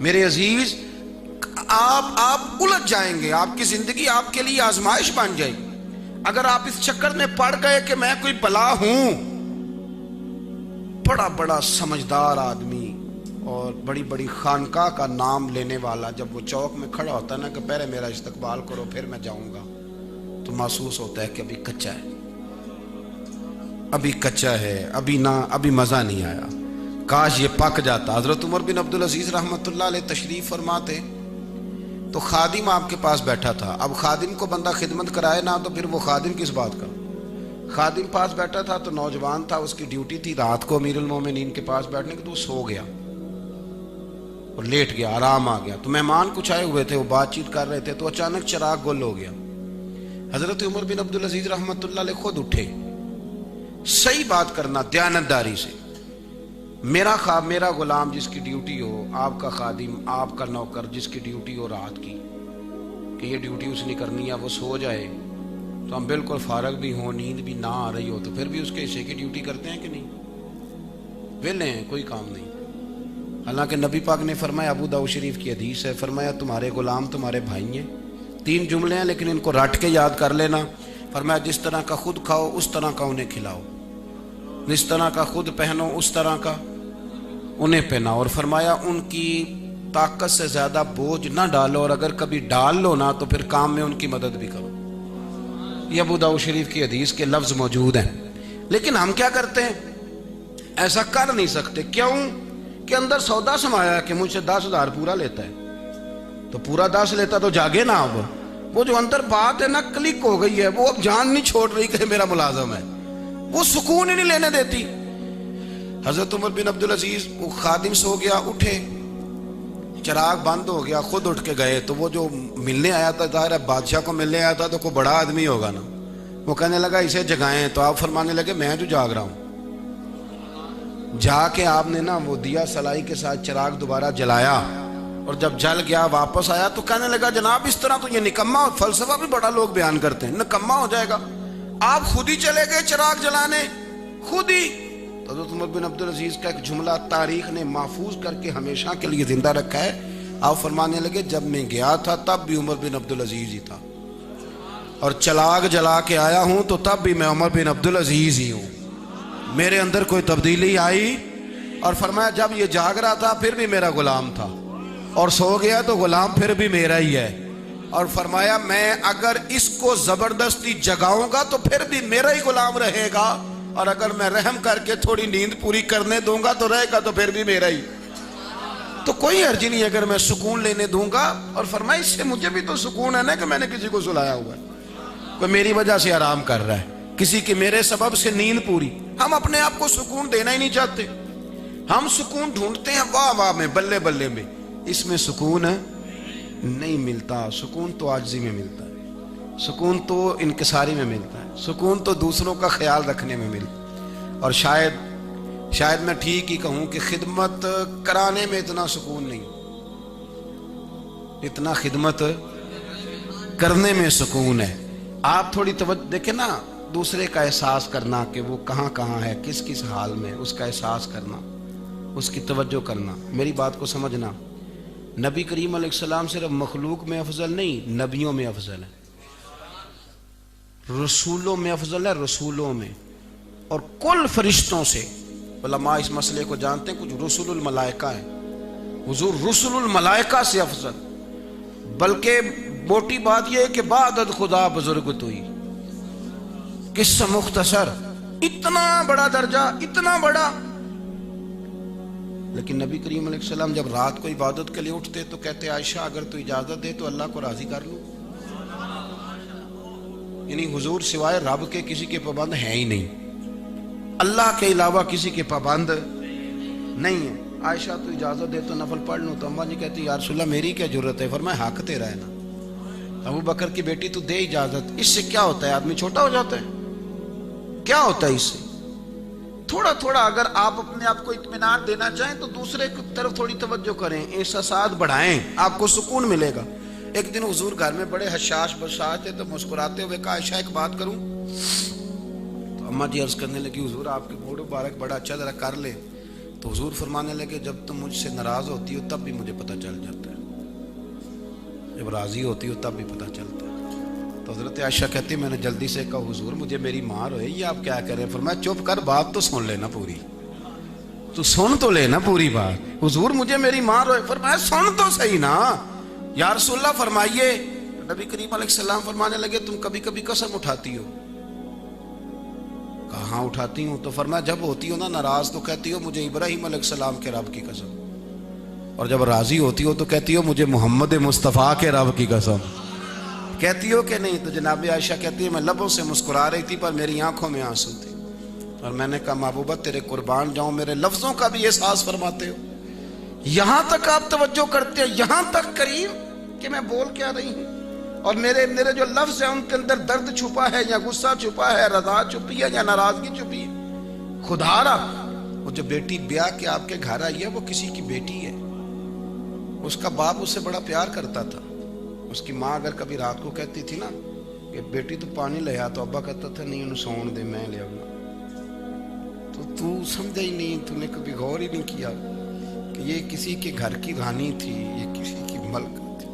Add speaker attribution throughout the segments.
Speaker 1: میرے عزیز آپ الجھ جائیں گے، آپ کی زندگی آپ کے لیے آزمائش بن جائے گی اگر آپ اس چکر میں پڑ گئے کہ میں کوئی بلا ہوں۔ بڑا بڑا سمجھدار آدمی اور بڑی بڑی خانقاہ کا نام لینے والا جب وہ چوک میں کھڑا ہوتا ہے نا کہ پہلے میرا استقبال کرو پھر میں جاؤں گا، تو محسوس ہوتا ہے کہ ابھی کچا ہے، ابھی کچا ہے، ابھی مزہ نہیں آیا، کاش یہ پک جاتا۔ حضرت عمر بن عبدالعزیز رحمۃ اللہ علیہ تشریف فرماتے تو خادم آپ کے پاس بیٹھا تھا۔ اب خادم کو بندہ خدمت کرائے نا تو پھر وہ خادم کس بات کا۔ خادم پاس بیٹھا تھا تو نوجوان تھا، اس کی ڈیوٹی تھی رات کو امیر المومنین کے پاس بیٹھنے کی، تو وہ سو گیا اور لیٹ گیا، آرام آ گیا۔ تو مہمان کچھ آئے ہوئے تھے، وہ بات چیت کر رہے تھے، تو اچانک چراغ گل ہو گیا۔ حضرت عمر بن عبدالعزیز رحمۃ اللہ علیہ خود اٹھے، صحیح بات کرنا دیانتداری سے، میرا خواب میرا غلام جس کی ڈیوٹی ہو، آپ کا خادم آپ کا نوکر جس کی ڈیوٹی ہو رات کی، کہ یہ ڈیوٹی اس نے کرنی ہے، وہ سو جائے تو ہم بالکل فارغ بھی ہوں، نیند بھی نہ آ رہی ہو تو پھر بھی اس کے حصے کی ڈیوٹی کرتے ہیں کہ نہیں؟ ویلے ہیں، کوئی کام نہیں۔ حالانکہ نبی پاک نے فرمایا، ابو داؤد شریف کی حدیث ہے، فرمایا تمہارے غلام تمہارے بھائی ہیں۔ 3 جملے ہیں لیکن ان کو رٹ کے یاد کر لینا۔ فرمایا جس طرح کا خود کھاؤ اس طرح کا انہیں کھلاؤ، جس طرح کا خود پہنو اس طرح کا انہیں پہناؤ، اور فرمایا ان کی طاقت سے زیادہ بوجھ نہ ڈالو، اور اگر کبھی ڈال لو نا تو پھر کام میں ان کی مدد بھی کرو۔ یہ ابو داؤد شریف کی حدیث کے لفظ موجود ہیں، لیکن ہم کیا کرتے ہیں؟ ایسا کر نہیں سکتے۔ کیوں؟ کہ اندر سودا سمایا ہے کہ مجھ سے 10,000 پورا لیتا ہے، تو پورا 10 لیتا تو جاگے نا۔ اب وہ جو اندر بات ہے نا کلک ہو گئی ہے، وہ اب جان نہیں چھوڑ رہی کہ میرا ملازم ہے، وہ سکون ہی نہیں لینے دیتی۔ حضرت عمر بن عبدالعزیز، وہ خادم سو گیا، اٹھے، چراغ بند ہو گیا، خود اٹھ کے گئے، تو وہ جو ملنے آیا تھا، ظاہر ہے بادشاہ کو ملنے آیا تھا تو کوئی بڑا آدمی ہوگا نا، وہ کہنے لگا اسے جگائیں، تو آپ فرمانے لگے میں جو جاگ رہا ہوں۔ جا کے آپ نے نا وہ دیا سلائی کے ساتھ چراغ دوبارہ جلایا، اور جب جل گیا واپس آیا تو کہنے لگا جناب اس طرح تو یہ نکما، فلسفہ بھی بڑا لوگ بیان کرتے ہیں، نکما ہو جائے گا، آپ خود ہی چلے گئے چراغ جلانے، خود ہی۔ تو حضرت عمر بن عبدالعزیز کا ایک جملہ تاریخ نے محفوظ کر کے ہمیشہ کے لیے زندہ رکھا ہے۔ آپ فرمانے لگے جب میں گیا تھا تب بھی عمر بن عبدالعزیز ہی تھا، اور چراغ جلا کے آیا ہوں تو تب بھی میں عمر بن عبدالعزیز ہی ہوں، میرے اندر کوئی تبدیلی آئی۔ اور فرمایا جب یہ جاگ رہا تھا پھر بھی میرا غلام تھا، اور سو گیا تو غلام پھر بھی میرا ہی ہے، اور فرمایا میں اگر اس کو زبردستی جگاؤں گا تو پھر بھی میرا ہی غلام رہے گا، اور اگر میں رحم کر کے تھوڑی نیند پوری کرنے دوں گا تو رہے گا تو پھر بھی میرا ہی۔ تو کوئی حرج نہیں اگر میں سکون لینے دوں گا، اور فرمایا اس سے مجھے بھی تو سکون ہے نا کہ میں نے کسی کو سلایا ہوا ہے، کوئی میری وجہ سے آرام کر رہا ہے، کسی کی میرے سبب سے نیند پوری۔ ہم اپنے آپ کو سکون دینا ہی نہیں چاہتے، ہم سکون ڈھونڈتے ہیں واہ واہ میں، بلے بلے میں، اس میں سکون نہیں ملتا۔ سکون تو عاجزی میں ملتا ہے، سکون تو انکساری میں ملتا ہے، سکون تو دوسروں کا خیال رکھنے میں ملتا ہے۔ اور شاید میں ٹھیک ہی کہوں کہ خدمت کرانے میں اتنا سکون نہیں، اتنا خدمت کرنے میں سکون ہے۔ آپ تھوڑی توجہ دیکھیں نا، دوسرے کا احساس کرنا کہ وہ کہاں کہاں ہے، کس کس حال میں، اس کا احساس کرنا، اس کی توجہ کرنا۔ میری بات کو سمجھنا، نبی کریم علیہ السلام صرف مخلوق میں افضل نہیں، نبیوں میں افضل ہے، رسولوں میں افضل ہے، رسولوں میں، اور کل فرشتوں سے۔ علماء اس مسئلے کو جانتے ہیں، کچھ رسول الملائکہ ہیں، حضور رسول الملائکہ سے افضل، بلکہ موٹی بات یہ ہے کہ بعدد خدا بزرگ توئی، قصہ مختصر، اتنا بڑا درجہ، اتنا بڑا۔ لیکن نبی کریم علیہ السلام جب رات کو عبادت کے لیے اٹھتے تو کہتے عائشہ اگر تو اجازت دے تو اللہ کو راضی کر لوں، یعنی حضور سوائے رب کے کسی کے پابند ہیں ہی نہیں، اللہ کے علاوہ کسی کے پابند نہیں ہے۔ عائشہ تو اجازت دے تو نفل پڑھ لوں، تو اماں جی کہتی یا رسول اللہ میری کیا ضرورت ہے؟ فرمایا حق تیرا ہے نا، ابو بکر کی بیٹی تو دے اجازت، اس سے کیا ہوتا ہے؟ آدمی چھوٹا ہو جاتا ہے؟ کیا ہوتا ہے اس سے؟ تھوڑا تھوڑا اگر آپ اپنے آپ کو اطمینان دینا چاہیں تو دوسرے کی طرف تھوڑی توجہ کریں، احساسات بڑھائیں، آپ کو سکون ملے گا۔ ایک دن حضور گھر میں بڑے حشاش بشاش تھے تو مسکراتے ہوئے کہا عائشہ ایک بات کروں؟ تو اماں جی عرض کرنے لگی حضور آپ کے موڑ مبارک بڑا اچھا، ذرا کر لے۔ تو حضور فرمانے لگے جب تم مجھ سے ناراض ہوتی ہو تب بھی مجھے پتہ چل جاتا ہے، جب راضی ہوتی ہو تب بھی پتہ چلتا ہے۔ تو حضرت عائشہ کہتی میں نے جلدی سے کہا حضور مجھے میری ماں روئے، یہ آپ کیا کہہ رہے ہیں؟ فرمایا چپ کر، بات تو سن لینا پوری، تو سن تو لینا پوری بات۔ حضور مجھے میری ماں روئے، فرمایا سن تو صحیح نا یا رسول اللہ فرمائیے۔ نبی کریم علیہ السلام فرمانے لگے تم کبھی کبھی قسم اٹھاتی ہو؟ کہاں اٹھاتی ہوں؟ تو فرمایا جب ہوتی ہو نا ناراض تو کہتی ہو مجھے ابراہیم علیہ السلام کے رب کی قسم، اور جب راضی ہوتی ہو تو کہتی ہو مجھے محمد مصطفیٰ کے رب کی قسم، کہتی ہو کہ نہیں؟ تو جناب عائشہ کہتی ہے میں لبوں سے مسکرا رہی تھی پر میری آنکھوں میں آنسو تھے، اور میں نے کہا محبوبہ تیرے قربان جاؤں، میرے لفظوں کا بھی احساس فرماتے ہو، یہاں تک آپ توجہ کرتے ہیں، یہاں تک کریم کہ میں بول کیا رہی ہوں، اور میرے جو لفظ ہیں ان کے اندر درد چھپا ہے یا غصہ چھپا ہے، رضا چھپی ہے یا ناراضگی چھپی ہے؟ خدا را وہ جو بیٹی بیاہ کے آپ کے گھر آئی ہے وہ کسی کی بیٹی ہے، اس کا باپ اسے بڑا پیار کرتا تھا، اس کی ماں اگر کبھی رات کو کہتی تھی نا کہ بیٹی تو پانی لے آ، تو ابا کہتا تھا نہیں انہوں سون دے میں لے آؤں۔ تو سمجھا ہی نہیں، تو نے کبھی غور ہی نہیں کیا کہ یہ کسی کے گھر کی رانی تھی، یہ کسی کی ملک تھی،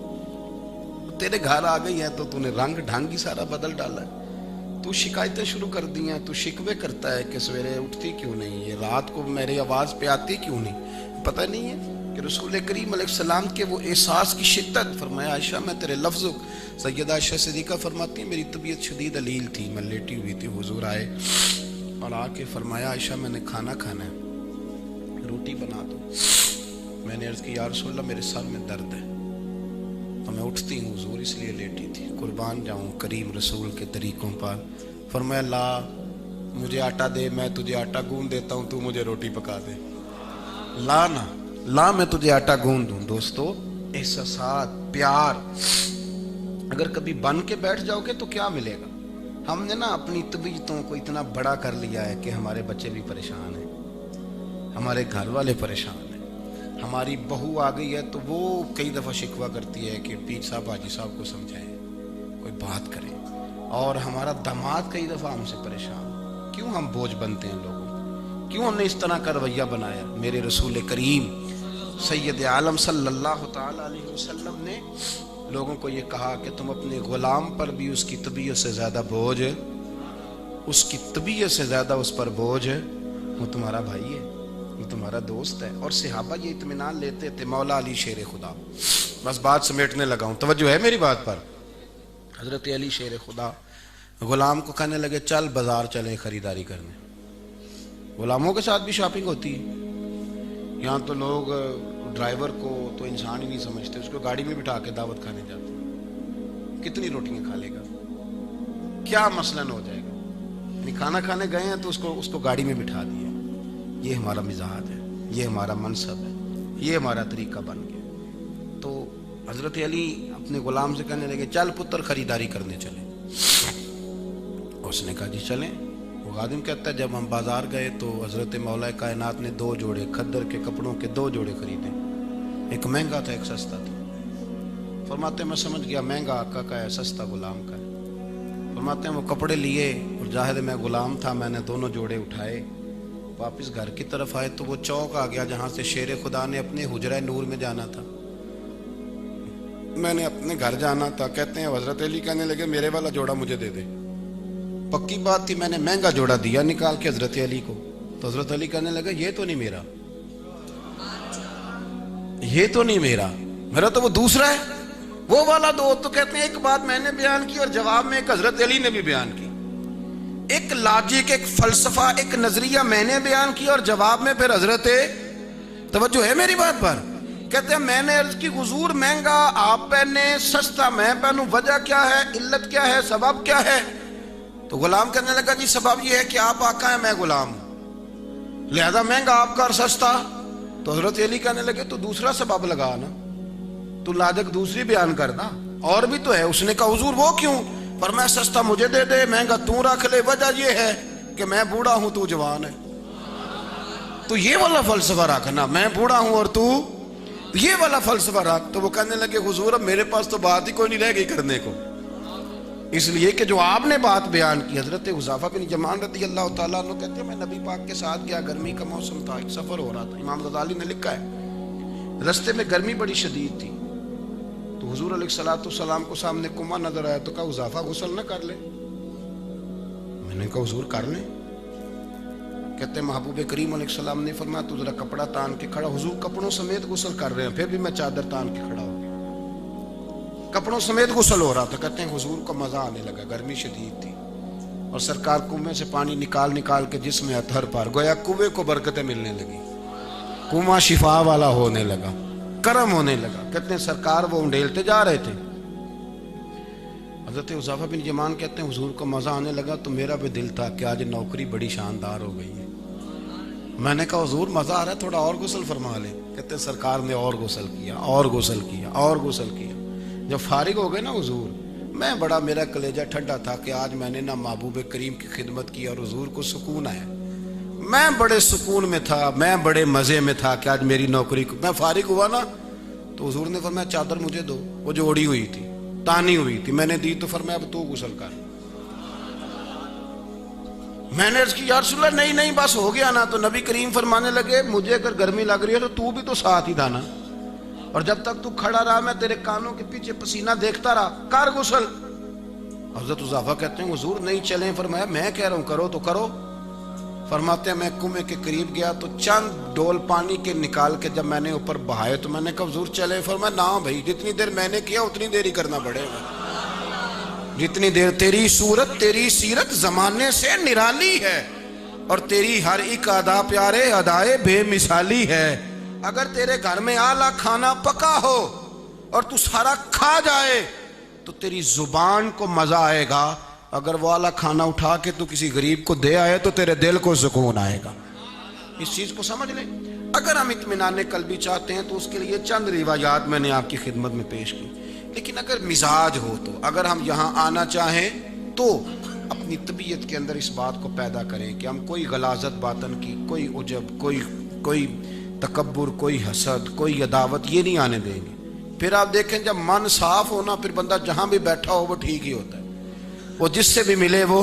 Speaker 1: تیرے گھر آ گئی ہے تو تو نے رنگ ڈھنگ ہی سارا بدل ڈالا ہے، تو شکایتیں شروع کر دی ہیں، تو شکوے کرتا ہے کہ سویرے اٹھتی کیوں نہیں، یہ رات کو میری آواز پہ آتی کیوں نہیں، پتہ نہیں ہے کہ رسول کریم علیہ السلام کے وہ احساس کی شدت۔ فرمایا عائشہ میں تیرے لفظوں، سیدہ عائشہ صدیقہ فرماتی ہیں میری طبیعت شدید علیل تھی، میں لیٹی ہوئی تھی، حضور آئے اور آ کے فرمایا عائشہ میں نے کھانا کھانا ہے، روٹی بنا دو۔ میں نے عرض کی یا رسول اللہ میرے سر میں درد ہے، تو میں اٹھتی ہوں حضور اس لیے لیٹی تھی۔ قربان جاؤں کریم رسول کے طریقوں پر۔ فرمایا لا مجھے آٹا دے، میں تجھے آٹا گوندھ دیتا ہوں، تو مجھے روٹی پکا دے۔ لا نا لا میں تجھے آٹا گوندھ دوں۔ دوستو احساسات، پیار اگر کبھی بن کے بیٹھ جاؤ گے تو کیا ملے گا؟ ہم نے نا اپنی طبیعتوں کو اتنا بڑا کر لیا ہے کہ ہمارے بچے بھی پریشان ہیں، ہمارے گھر والے پریشان ہیں، ہماری بہو آ گئی ہے تو وہ کئی دفعہ شکوہ کرتی ہے کہ پیر صاحب حاجی صاحب کو سمجھائیں، کوئی بات کریں، اور ہمارا داماد کئی دفعہ ہم سے پریشان۔ کیوں ہم بوجھ بنتے ہیں لوگوں کو؟ کیوں ہم نے اس طرح کا رویہ بنایا؟ میرے رسول کریم سید عالم صلی اللہ تعالی علیہ وسلم نے لوگوں کو یہ کہا کہ تم اپنے غلام پر بھی اس کی طبیعت سے زیادہ بوجھ، اس کی طبیعت سے زیادہ اس پر بوجھ، وہ تمہارا بھائی ہے، وہ تمہارا دوست ہے۔ اور صحابہ یہ اطمینان لیتے تھے۔ مولا علی شیر خدا، بس بات سمیٹنے لگا ہوں، توجہ ہے میری بات پر۔ حضرت علی شیر خدا غلام کو کہنے لگے چل بازار چلیں خریداری کرنے۔ غلاموں کے ساتھ بھی شاپنگ ہوتی ہے، یہاں تو لوگ ڈرائیور کو تو انسان ہی نہیں سمجھتے، اس کو گاڑی میں بٹھا کے دعوت کھانے جاتے ہیں، کتنی روٹیاں کھا لے گا، کیا مثلاً ہو جائے گا، یعنی کھانا کھانے گئے ہیں تو اس کو گاڑی میں بٹھا دیا۔ یہ ہمارا مزاج ہے، یہ ہمارا منصب ہے، یہ ہمارا طریقہ بن گیا۔ تو حضرت علی اپنے غلام سے کہنے لگے چل پتر خریداری کرنے چلے۔ اس نے کہا جی چلیں۔ وہ خادم کہتا ہے جب ہم بازار گئے تو حضرت مولا کائنات نے 2 جوڑے کھدر کے کپڑوں کے 2 جوڑے خریدے، ایک مہنگا تھا ایک سستا تھا۔ فرماتے ہیں میں سمجھ گیا مہنگا آقا کا ہے، سستا غلام کا ہے۔ فرماتے ہیں وہ کپڑے لیے اور ظاہر میں غلام تھا، میں نے 2 جوڑے اٹھائے، واپس گھر کی طرف آئے تو وہ چوک آ گیا جہاں سے شیر خدا نے اپنے حجرہ نور میں جانا تھا، میں نے اپنے گھر جانا تھا۔ کہتے ہیں حضرت علی کہنے لگے میرے والا جوڑا مجھے دے دے۔ پکی بات تھی، میں نے مہنگا جوڑا دیا نکال کے حضرت علی کو، تو حضرت علی کہنے لگے یہ تو نہیں میرا، یہ تو نہیں میرا، میرا تو وہ دوسرا ہے، وہ والا دو۔ تو کہتے ہیں ایک بات میں نے بیان کی اور جواب میں ایک حضرت علی نے بھی بیان کی، ایک لاجک، ایک فلسفہ، ایک نظریہ میں نے بیان کیا اور جواب میں پھر حضرت، توجہ ہے میری بات پر۔ کہتے ہیں میں نے عرض کی حضور مہنگا آپ پہنے سستا میں پہنوں، وجہ کیا ہے، علت کیا ہے، سبب کیا ہے؟ تو غلام کہنے لگا جی سبب یہ ہے کہ آپ آقا ہیں میں غلام ہوں، لہذا مہنگا آپ کا اور سستا۔ تو حضرت علی کہنے لگے تو دوسرا سبب لگا نا، تو لاجک دوسری بیان کرنا، اور بھی تو ہے۔ اس نے کہا حضور وہ کیوں؟ فرمایا سستا مجھے دے دے، مہنگا تو رکھ لے، وجہ یہ ہے کہ میں بوڑھا ہوں تو جوان ہے، تو یہ والا فلسفہ رکھنا، میں بوڑھا ہوں اور تو یہ والا فلسفہ رکھ۔ تو وہ کہنے لگے حضور اب میرے پاس تو بات ہی کوئی نہیں رہ گئی کرنے کو، اس لیے کہ جو آپ نے بات بیان کی، حضرت حذیفہ بن یمان رضی اللہ تعالیٰ عنہ کہتے ہیں میں نبی پاک کے ساتھ گیا، گرمی کا موسم تھا، ایک سفر ہو رہا تھا، امام غزالی نے لکھا ہے رستے میں گرمی بڑی شدید تھی، تو حضور علیہ السلام کو سامنے کنواں نظر آیا تو کہا حذیفہ غسل نہ کر لے؟ میں نے کہا حضور کر لیں۔ کہتے ہیں محبوب کریم علیہ السلام نے فرمایا تو ذرا کپڑا تان کے کھڑا، حضور کپڑوں سمیت غسل کر رہے ہیں، پھر بھی میں چادر تان کے کھڑا ہو گیا، کپڑوں سمیت غسل ہو رہا تھا۔ کہتے ہیں حضور کو مزہ آنے لگا، گرمی شدید تھی، اور سرکار کنویں سے پانی نکال نکال کے جسم اطہر پر، گویا کنویں کو برکتیں ملنے لگی، کنواں شفا والا ہونے لگا، کرم ہونے لگا۔ کہتے ہیں سرکار وہ انڈیلتے جا رہے تھے، حضرت حذیفہ بن یمان کہتے ہیں حضور کو مزہ آنے لگا تو میرا بھی دل تھا کہ آج نوکری بڑی شاندار ہو گئی ہے۔ میں نے کہا حضور مزہ آ رہا ہے، تھوڑا اور غسل فرما لیں۔ کہتے ہیں سرکار نے اور غسل کیا، اور غسل کیا، اور غسل کیا۔ جب فارغ ہو گئے نا حضور، میں بڑا، میرا کلیجہ ٹھنڈا تھا کہ آج میں نے نا محبوب کریم کی خدمت کی اور حضور کو سکون آیا۔ میں بڑے سکون میں تھا، میں بڑے مزے میں تھا کہ آج میری نوکری کو، میں فارغ ہوا نا تو حضور نے فرمایا چادر مجھے دو، وہ جو اوڑی ہوئی تھی، تانی ہوئی تھی، میں نے دی تو فرمایا اب تو غسل کر۔ میں نے عرض کی یا رسول اللہ نہیں بس ہو گیا نا، تو نبی کریم فرمانے لگے مجھے اگر گرمی لگ رہی ہے تو بھی تو ساتھ ہی تھا نا، اور جب تک تو کھڑا رہا میں تیرے کانوں کے پیچھے پسینہ دیکھتا رہا، کر غسل۔ حضرت حذیفہ کہتے ہیں حضور نہیں چلیں، فرمایا میں کہہ رہا ہوں کرو تو کرو۔ فرماتے ہیں میں کنویں کے قریب گیا تو چند ڈول پانی کے نکال کے جب میں نے اوپر بہائے تو میں نے کہا حضور چلے؟ فرمایا نہ بھائی، جتنی دیر میں نے کیا اتنی دیر ہی کرنا پڑے گا، جتنی دیر تیری صورت تیری سیرت زمانے سے نرالی ہے، اور تیری ہر ایک ادا پیارے ادائے بے مثالی ہے۔ اگر تیرے گھر میں اعلیٰ کھانا پکا ہو اور تو سارا کھا جائے تو تیری زبان کو مزہ آئے گا، اگر وہ اعلیٰ کھانا اٹھا کے تو کسی غریب کو دے آئے تو تیرے دل کو سکون آئے گا۔ اس چیز کو سمجھ لیں۔ اگر ہم اطمینان قلبی چاہتے ہیں تو اس کے لیے چند روایات میں نے آپ کی خدمت میں پیش کی، لیکن اگر مزاج ہو تو، اگر ہم یہاں آنا چاہیں تو اپنی طبیعت کے اندر اس بات کو پیدا کریں کہ ہم کوئی غلاظت باطن کی، کوئی عجب، کوئی تکبر، کوئی حسد، کوئی عداوت یہ نہیں آنے دیں گے۔ پھر آپ دیکھیں جب من صاف ہونا پھر بندہ جہاں بھی بیٹھا ہو وہ ٹھیک ہی ہوتا ہے، وہ جس سے بھی ملے وہ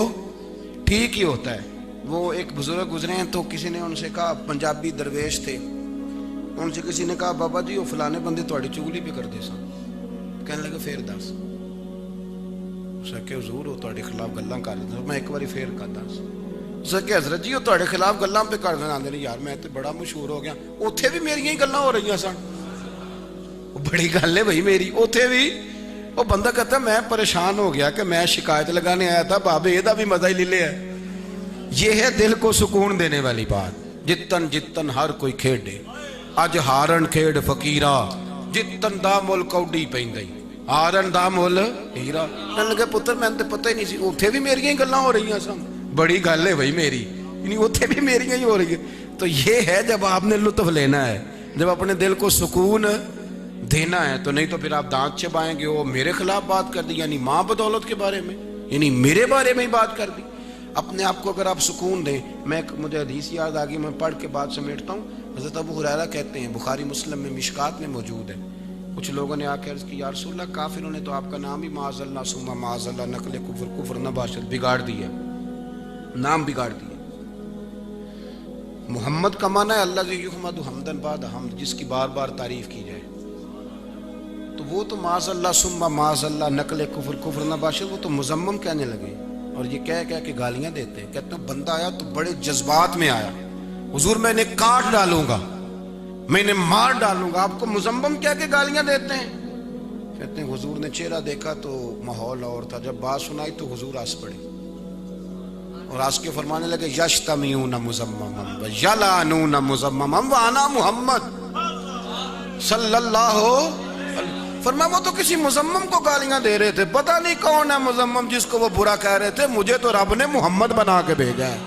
Speaker 1: ٹھیک ہی ہوتا ہے۔ وہ ایک بزرگ گزرے ہیں تو کسی نے ان سے کہا، پنجابی درویش تھے، ان سے کسی نے کہا بابا جی وہ فلانے بندے تھوڑی چگلی بھی کر دے سن، کہنے لگے پھر دس، کہ حضور وہ تھوڑے خلاف گلاں کر رہے تھے، میں ایک باری پھر کر دس، کہ حضرت جی وہ تھوڑے خلاف گلاں پہ کر رہے ہیں، یار میں تو بڑا مشہور ہو گیا، اتھے بھی میری ہی گلاں ہو رہی سن، بڑی گل ہے بھائی میری، اتھے بھی۔ وہ بندہ کہتا ہے میں پریشان ہو گیا کہ میں شکایت لگانے آیا تھا، بابے یہ بھی مزہ ہی لے لیا ہے۔ یہ ہے دل کو سکون دینے والی بات۔ جتن جتن ہر کوئی کھیڈے، اج ہارن کھیڈ فقیرا، جتن دا مل کوڈی پیندی، ہارن دا مل ہیرا۔ کہنے لگے پتر میں تو پتہ ہی نہیں سی، اتھے بھی میری ہی گلاں ہو رہی سن، بڑی گل ہے بھائی میری، یعنی اتھے بھی میری ہی ہو رہی ہے۔ تو یہ ہے جب آپ نے لطف لینا ہے، جب اپنے دل کو سکون دینا ہے، تو نہیں تو پھر آپ دانت چبائیں گے وہ میرے خلاف بات کر دی، یعنی ماں بدولت کے بارے میں، یعنی میرے بارے میں ہی بات کر دی۔ اپنے آپ کو اگر آپ سکون دیں، مجھے حدیث یاد آ گئی، میں پڑھ کے بات سمیٹتا ہوں۔ حضرت ابو ہریرہ کہتے ہیں، بخاری مسلم میں مشکات میں موجود ہے، کچھ لوگوں نے آ کے عرض کی یا رسول اللہ کافروں نے تو آپ کا نام ہی معاذ اللہ ثم معاذ اللہ نقل کفر نباشت بگاڑ دیا، نام بگاڑ دیا۔ محمد کا معنی ہے اللہ یحمد حمدن بعد حمد، جس کی بار بار تعریف کی جائے، تو وہ تو معاذ اللہ ثم معاذ اللہ نقل کفر نباشت، وہ تو مذمم کہنے لگے، اور یہ کہہ کے گالیاں دیتے ہیں۔ کہتے ہیں بندہ آیا تو بڑے جذبات میں آیا، حضور میں نے کاٹ ڈالوں گا، میں نے مار ڈالوں گا، آپ کو مذمم کہہ کے گالیاں دیتے ہیں۔ کہتے ہیں حضور نے چہرہ دیکھا تو ماحول اور تھا، جب بات سنائی تو حضور ہنس پڑے اور ہنس کے فرمانے لگے یشتمیون مذمما ویلعنون مذمما وانا محمد صلی اللہ علیہ۔ فرمایا وہ تو کسی مذمم کو گالیاں دے رہے تھے، پتہ نہیں کون ہے مذمم جس کو وہ برا کہہ رہے تھے، مجھے تو رب نے محمد بنا کے بھیجا ہے،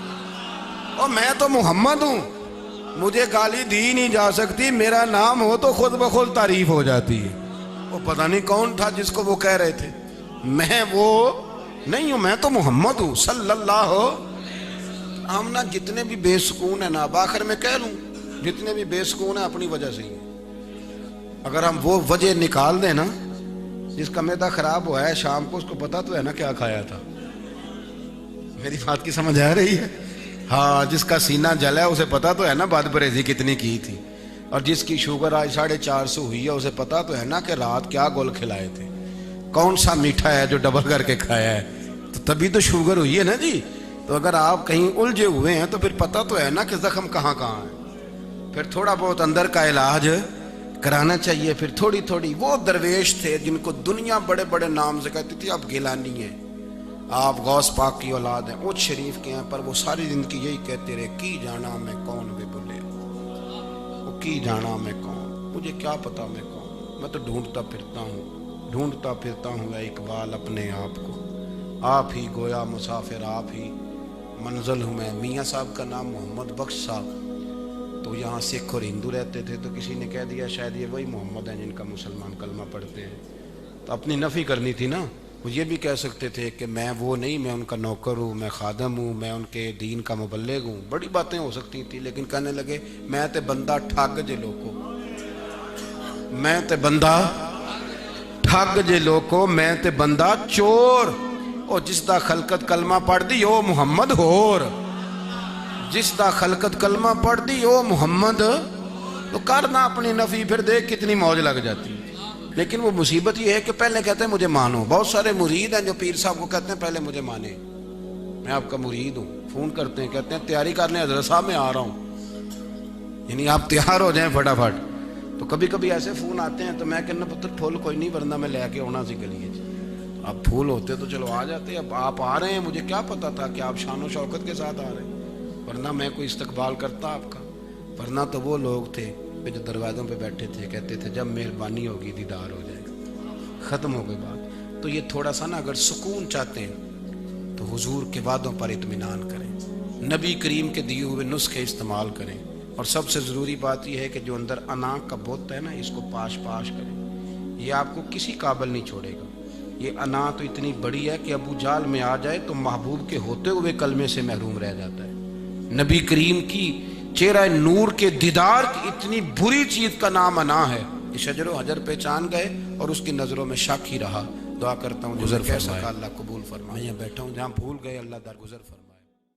Speaker 1: اور میں تو محمد ہوں، مجھے گالی دی نہیں جا سکتی، میرا نام ہو تو خود بخود تعریف ہو جاتی ہے۔ وہ پتہ نہیں کون تھا جس کو وہ کہہ رہے تھے، میں وہ نہیں ہوں، میں تو محمد ہوں صلی اللہ۔ ہم نا جتنے بھی بے سکون ہیں نا، اب آخر میں کہہ لوں، جتنے بھی بے سکون ہیں اپنی وجہ سے ہی، اگر ہم وہ وجہ نکال دیں نا، جس کا معدہ خراب ہوا ہے شام کو اس کو پتا تو ہے نا کیا کھایا تھا. میری بات کی سمجھ آ رہی ہے؟ ہاں جس کا سینہ جلا ہے اسے پتا تو ہے نا بد پرہیزی کتنی کی تھی. اور جس کی شوگر آج 450 ہوئی ہے اسے پتا تو ہے نا کہ رات کیا گول کھلائے تھے, کون سا میٹھا ہے جو ڈبل کر کے کھایا ہے. تو تبھی تو شوگر ہوئی ہے نا جی. تو اگر آپ کہیں الجھے ہوئے ہیں تو پھر پتا تو ہے نا کہ زخم کہاں کہاں ہے. پھر تھوڑا بہت اندر کا علاج کرانا چاہیے. پھر تھوڑی تھوڑی وہ درویش تھے جن کو دنیا بڑے بڑے نام سے کہتی تھی آپ گیلانی ہیں, آپ غوث پاک کی اولاد ہیں, اونچ شریف کے ہیں, پر وہ ساری زندگی یہی کہتے رہے کی جانا میں کون وے بولے, وہ کی جانا میں کون, مجھے کیا پتا میں کون, میں تو ڈھونڈتا پھرتا ہوں اے اقبال اپنے آپ کو, آپ ہی گویا مسافر آپ ہی منزل ہوں میں. میاں صاحب کا نام محمد بخش صاحب, تو یہاں سکھ اور ہندو رہتے تھے, تو کسی نے کہہ دیا شاید یہ وہی محمد ہیں جن کا مسلمان کلمہ پڑھتے ہیں. تو اپنی نفی کرنی تھی نا. وہ یہ بھی کہہ سکتے تھے کہ میں وہ نہیں, میں ان کا نوکر ہوں, میں خادم ہوں, میں ان کے دین کا مبلغ ہوں. بڑی باتیں ہو سکتی تھیں, لیکن کہنے لگے میں تے بندہ ٹھگ جے لوکو, میں تے بندہ ٹھگ جے لوکو, میں تے بندہ چور. او جس دا خلقت کلمہ پڑھ دی او محمد ہور, جس دا خلقت کلمہ پڑھ دی او محمد. تو کرنا اپنی نفی, پھر دیکھ کتنی موج لگ جاتی. لیکن وہ مصیبت یہ ہے کہ پہلے کہتے ہیں مجھے مانو. بہت سارے مرید ہیں جو پیر صاحب کو کہتے ہیں پہلے مجھے مانے, میں آپ کا مرید ہوں. فون کرتے ہیں کہتے ہیں تیاری کر لیں حضرت صاحب میں آ رہا ہوں, یعنی آپ تیار ہو جائیں فٹافٹ. تو کبھی کبھی ایسے فون آتے ہیں تو میں کہنا پتر پھول کوئی نہیں, ورنہ میں لے کے ہونا سی گلی ہے. اب پھول ہوتے تو چلو آ جاتے, اب آپ آ رہے ہیں, مجھے کیا پتا تھا کہ آپ شان و شوکت کے ساتھ آ رہے ہیں, ورنہ میں کوئی استقبال کرتا آپ کا. ورنہ تو وہ لوگ تھے جو دروازوں پہ بیٹھے تھے, کہتے تھے جب مہربانی ہوگی دیدار ہو جائے گا, ختم ہو گئی بات. تو یہ تھوڑا سا نا اگر سکون چاہتے ہیں تو حضور کے وعدوں پر اطمینان کریں, نبی کریم کے دیے ہوئے نسخے استعمال کریں. اور سب سے ضروری بات یہ ہے کہ جو اندر انا کا بت ہے نا, اس کو پاش کریں. یہ آپ کو کسی قابل نہیں چھوڑے گا. یہ انا تو اتنی بڑی ہے کہ ابو جال میں آ جائے تو محبوب کے ہوتے ہوئے کلمے سے محروم رہ جاتا ہے. نبی کریم کی چہرہ نور کے دیدار کی اتنی بری چیز کا نام انا ہے کہ شجر و حجر پہچان گئے اور اس کی نظروں میں شک ہی رہا. دعا کرتا ہوں گزر کیسا اللہ قبول فرمائے. میں بیٹھا ہوں جہاں بھول گئے اللہ درگزر فرمائے.